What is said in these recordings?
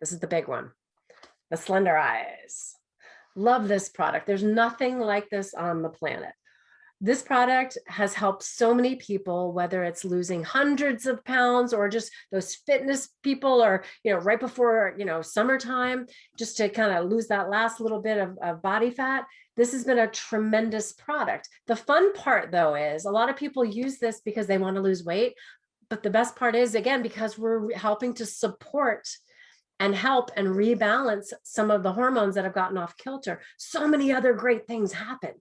This is the big one, the Slenderiiz. Love this product. There's nothing like this on the planet. This product has helped so many people, whether it's losing hundreds of pounds or just those fitness people, or, right before, summertime, just to kind of lose that last little bit of body fat. This has been a tremendous product. The fun part, though, is a lot of people use this because they want to lose weight. But the best part is, again, because we're helping to support and help and rebalance some of the hormones that have gotten off kilter, so many other great things happen.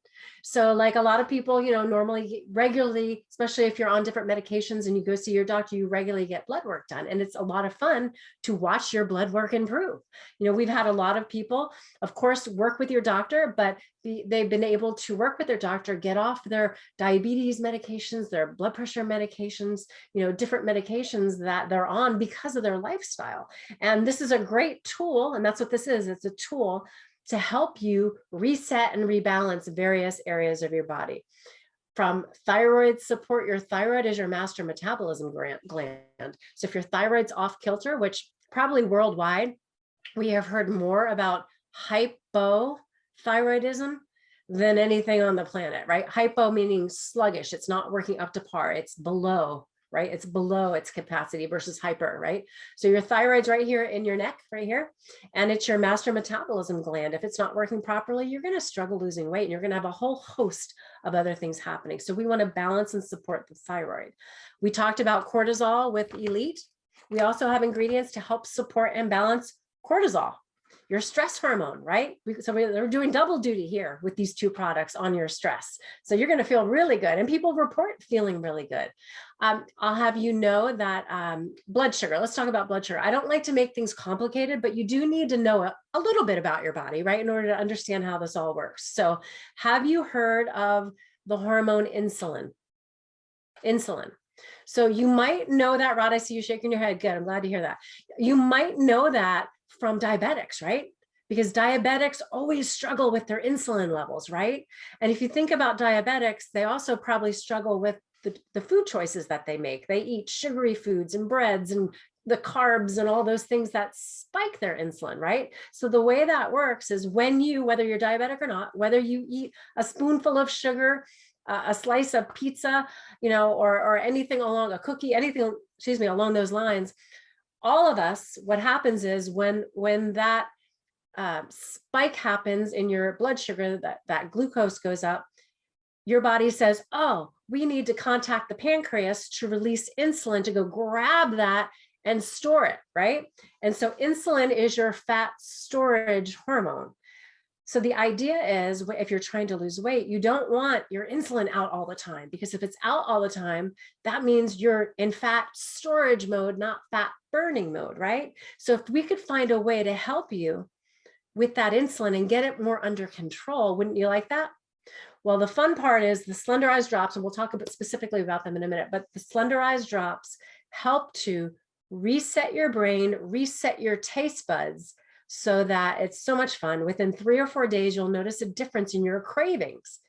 So like a lot of people, normally regularly, especially if you're on different medications and you go see your doctor, you regularly get blood work done. And it's a lot of fun to watch your blood work improve. We've had a lot of people, of course, work with your doctor, but they've been able to work with their doctor, get off their diabetes medications, their blood pressure medications, different medications that they're on because of their lifestyle. And this is a great tool. And that's what this is. It's a tool to help you reset and rebalance various areas of your body. From thyroid support, your thyroid is your master metabolism gland. So if your thyroid's off kilter, which probably worldwide, we have heard more about hypothyroidism than anything on the planet, right? Hypo meaning sluggish. It's not working up to par. It's below, right? It's below its capacity versus hyper, right? So your thyroid's right here in your neck, right here, and it's your master metabolism gland. If it's not working properly, you're going to struggle losing weight, and you're going to have a whole host of other things happening. So we want to balance and support the thyroid. We talked about cortisol with Elite. We also have ingredients to help support and balance cortisol, your stress hormone, right? So we're doing double duty here with these two products on your stress. So you're going to feel really good, and people report feeling really good. I'll have you know that blood sugar, let's talk about blood sugar. I don't like to make things complicated, but you do need to know a little bit about your body, right? In order to understand how this all works. So have you heard of the hormone insulin? Insulin. So you might know that, Rod. I see you shaking your head. Good. I'm glad to hear that. You might know that from diabetics, right? Because diabetics always struggle with their insulin levels, right? And if you think about diabetics, they also probably struggle with the food choices that they make. They eat sugary foods and breads and the carbs and all those things that spike their insulin, right? So the way that works is when you, whether you're diabetic or not, whether you eat a spoonful of sugar, a slice of pizza, or anything along a cookie, anything, along those lines, all of us, what happens is when that spike happens in your blood sugar, that glucose goes up, your body says, oh, we need to contact the pancreas to release insulin to go grab that and store it, right? And so insulin is your fat storage hormone. So the idea is, if you're trying to lose weight, you don't want your insulin out all the time, because if it's out all the time, that means you're in fat storage mode, not fat burning mode, right? So if we could find a way to help you with that insulin and get it more under control, wouldn't you like that? Well, the fun part is the Slenderiiz Drops, and we'll talk specifically about them in a minute, but the Slenderiiz Drops help to reset your brain, reset your taste buds, so that it's so much fun. Within 3 or 4 days, you'll notice a difference in your cravings,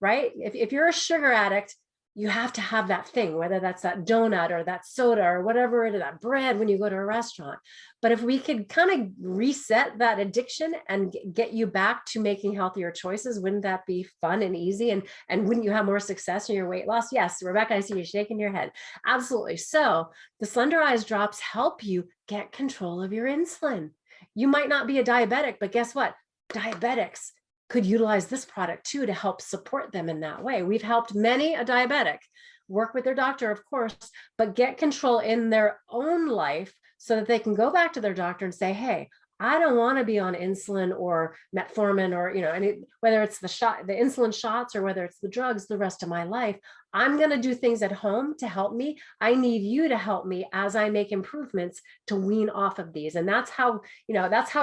right? If you're a sugar addict, you have to have that thing, whether that's that donut or that soda or whatever it is, that bread when you go to a restaurant. But if we could kind of reset that addiction and get you back to making healthier choices, wouldn't that be fun and easy? And wouldn't you have more success in your weight loss? Yes, Rebecca, I see you shaking your head. Absolutely. So the Slenderiiz Drops help you get control of your insulin. You might not be a diabetic, but guess what? Diabetics could utilize this product too to help support them in that way. We've helped many a diabetic work with their doctor, of course, but get control in their own life so that they can go back to their doctor and say, hey, I don't want to be on insulin or metformin or, whether it's the insulin shots or whether it's the drugs the rest of my life. I'm going to do things at home to help me. I need you to help me as I make improvements to wean off of these. And that's how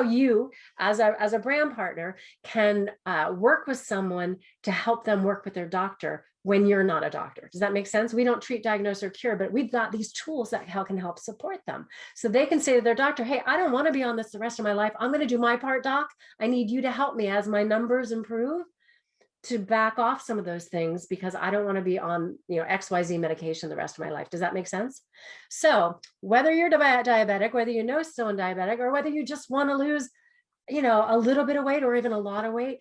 you as a brand partner can work with someone to help them work with their doctor when you're not a doctor. Does that make sense? We don't treat, diagnose, or cure, but we've got these tools that can help support them. So they can say to their doctor, hey, I don't want to be on this the rest of my life. I'm going to do my part, doc. I need you to help me as my numbers improve. to back off some of those things because I don't want to be on, XYZ medication the rest of my life. Does that make sense? So whether you're diabetic, whether you know still in diabetic, or whether you just want to lose, a little bit of weight or even a lot of weight,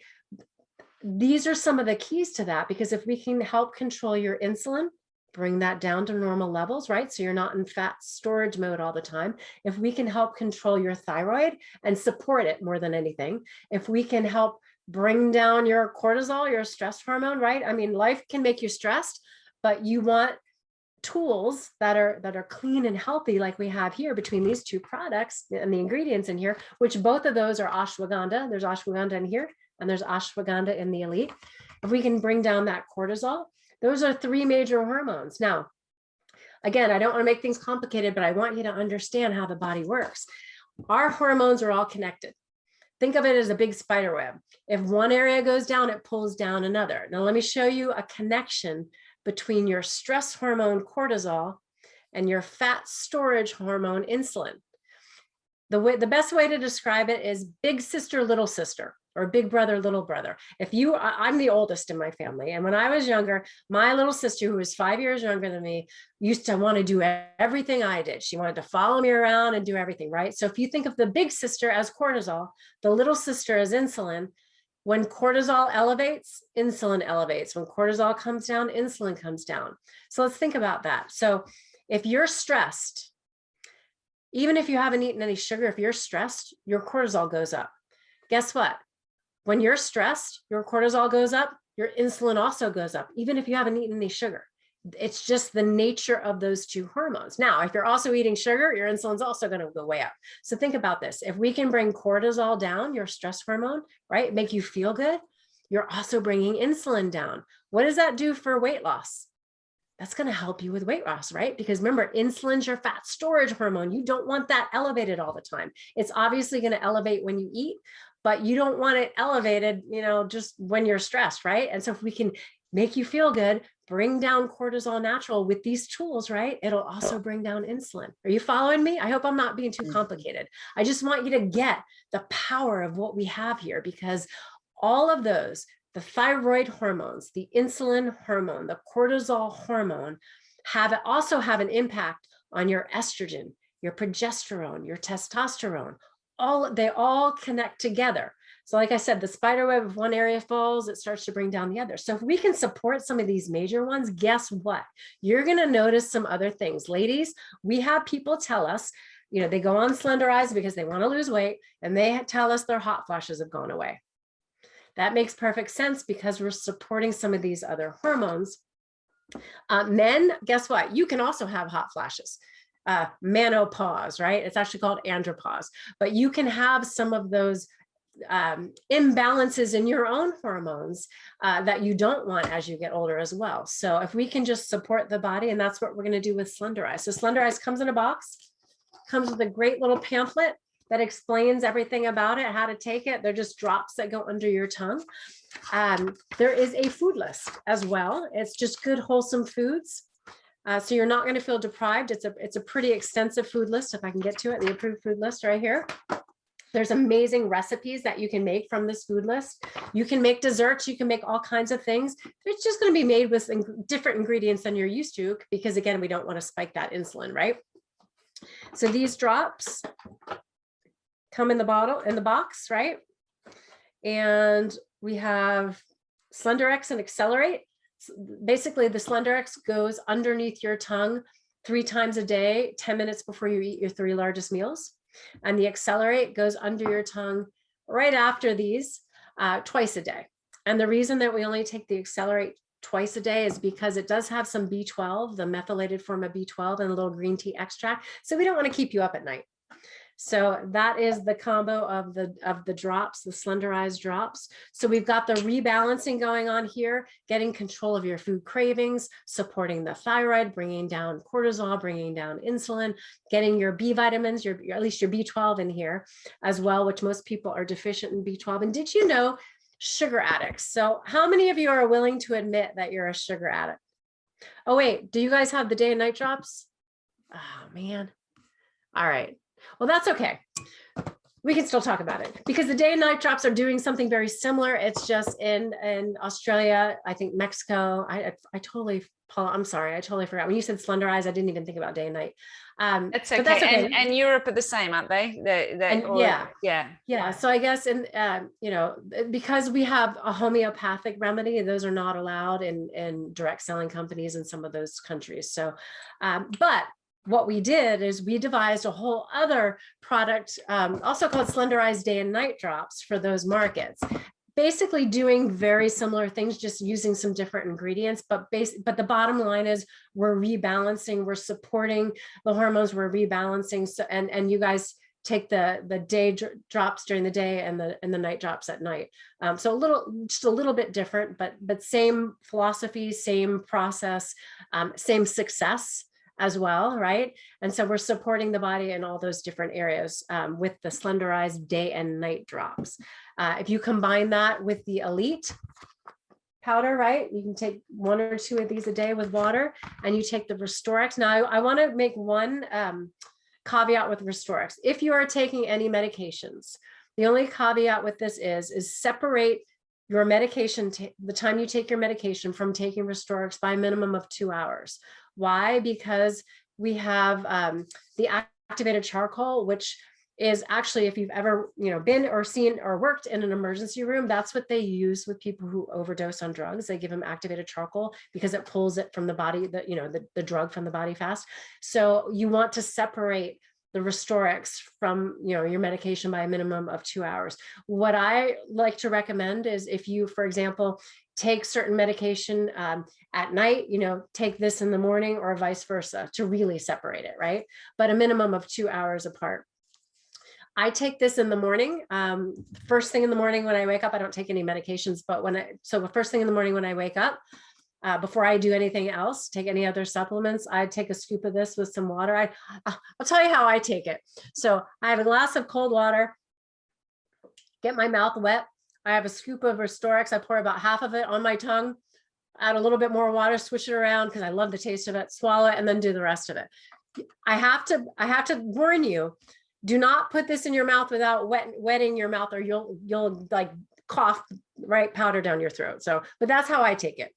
these are some of the keys to that, because if we can help control your insulin, bring that down to normal levels, right? So you're not in fat storage mode all the time. If we can help control your thyroid and support it more than anything, if we can help bring down your cortisol, your stress hormone, right? I mean, life can make you stressed, but you want tools that are clean and healthy, like we have here between these two products and the ingredients in here, which both of those are ashwagandha. There's ashwagandha in here and there's ashwagandha in the Elite. If we can bring down that cortisol, those are 3 major hormones. Now, again, I don't want to make things complicated, but I want you to understand how the body works. Our hormones are all connected. Think of it as a big spider web. If one area goes down, it pulls down another. Now, let me show you a connection between your stress hormone cortisol and your fat storage hormone insulin. The best way to describe it is big sister, little sister, or big brother, little brother. I'm the oldest in my family. And when I was younger, my little sister, who was 5 years younger than me, used to want to do everything I did. She wanted to follow me around and do everything, right? So if you think of the big sister as cortisol, the little sister as insulin, when cortisol elevates, insulin elevates. When cortisol comes down, insulin comes down. So let's think about that. So if you're stressed, even if you haven't eaten any sugar, if you're stressed, your cortisol goes up. Guess what? When you're stressed, your cortisol goes up, your insulin also goes up, even if you haven't eaten any sugar. It's just the nature of those two hormones. Now, if you're also eating sugar, your insulin's also going to go way up. So think about this. If we can bring cortisol down, your stress hormone, right, make you feel good, you're also bringing insulin down. What does that do for weight loss? That's going to help you with weight loss, right? Because remember, insulin's your fat storage hormone. You don't want that elevated all the time. It's obviously going to elevate when you eat, but you don't want it elevated, just when you're stressed, right? And so if we can make you feel good, bring down cortisol natural with these tools, right? It'll also bring down insulin. Are you following me? I hope I'm not being too complicated. I just want you to get the power of what we have here, because all of those, the thyroid hormones, the insulin hormone, the cortisol hormone, also have an impact on your estrogen, your progesterone, your testosterone. They all connect together. So like I said, the spider web, if one area falls, it starts to bring down the other. So if we can support some of these major ones, guess what? You're going to notice some other things. Ladies, we have people tell us, they go on Slenderiiz because they want to lose weight, and they tell us their hot flashes have gone away. That makes perfect sense because we're supporting some of these other hormones. Men, guess what? You can also have hot flashes. Menopause, right? It's actually called andropause, but you can have some of those imbalances in your own hormones that you don't want as you get older as well. So if we can just support the body, and that's what we're going to do with Slenderiiz. So Slenderiiz comes in a box, comes with a great little pamphlet that explains everything about it, how to take it. They're just drops that go under your tongue. There is a food list as well. It's just good, wholesome foods. So you're not going to feel deprived. It's a pretty extensive food list. If I can get to it, the approved food list right here. There's amazing recipes that you can make from this food list. You can make desserts. You can make all kinds of things. It's just going to be made with different ingredients than you're used to, because again, we don't want to spike that insulin, right? So these drops come in the box, right? And we have Slenderiiz and Accelerate. Basically, the Slenderiiz goes underneath your tongue 3 times a day, 10 minutes before you eat your 3 largest meals. And the Accelerate goes under your tongue right after these, twice a day. And the reason that we only take the Accelerate twice a day is because it does have some B12, the methylated form of B12, and a little green tea extract. So we don't want to keep you up at night. So that is the combo of the drops, the Slenderiiz drops. So we've got the rebalancing going on here, getting control of your food cravings, supporting the thyroid, bringing down cortisol, bringing down insulin, getting your B vitamins, at least your B12 in here as well, which most people are deficient in B12. And did you know, sugar addicts? So how many of you are willing to admit that you're a sugar addict? Oh, wait, do you guys have the day and night drops? Oh, man. All right. Well, that's okay. We can still talk about it because the day and night drops are doing something very similar. It's just in Australia, I think Mexico. I totally, Paula, I'm sorry, I totally forgot. When you said Slenderiiz, I didn't even think about day and night. That's okay. But that's okay. And Europe are the same, aren't they? Yeah. So I guess because we have a homeopathic remedy, those are not allowed in direct selling companies in some of those countries. So, but what we did is we devised a whole other product, also called Slenderiiz Day and Night Drops for those markets. Basically doing very similar things, just using some different ingredients, but the bottom line is we're rebalancing, we're supporting the hormones, we're rebalancing. So, and you guys take the day drops during the day and the night drops at night. So just a little bit different, but same philosophy, same process, same success as well, right? And so we're supporting the body in all those different areas with the Slenderiiz Day and Night Drops. If you combine that with the Elite powder, right? You can take 1 or 2 of these a day with water, and you take the Restorex. Now, I want to make one caveat with Restorex. If you are taking any medications, the only caveat with this is separate your medication, the time you take your medication from taking Restorex by a minimum of 2 hours. Why? Because we have the activated charcoal, which is actually, if you've ever been or seen or worked in an emergency room, that's what they use with people who overdose on drugs. They give them activated charcoal because it pulls it from the body, the drug from the body fast. So you want to separate the Restorex from your medication by a minimum of 2 hours. What I like to recommend is if you, for example, take certain medication at night, take this in the morning or vice versa to really separate it, right? But a minimum of 2 hours apart. I take this in the morning. First thing in the morning when I wake up, I don't take any medications, but the first thing in the morning when I wake up, before I do anything else, take any other supplements, I take a scoop of this with some water. I'll tell you how I take it. So I have a glass of cold water, get my mouth wet. I have a scoop of Restorex. I pour about half of it on my tongue, add a little bit more water, switch it around because I love the taste of it, swallow it, and then do the rest of it. I have to warn you, do not put this in your mouth without wetting your mouth, or you'll like cough, right, powder down your throat. So, but that's how I take it.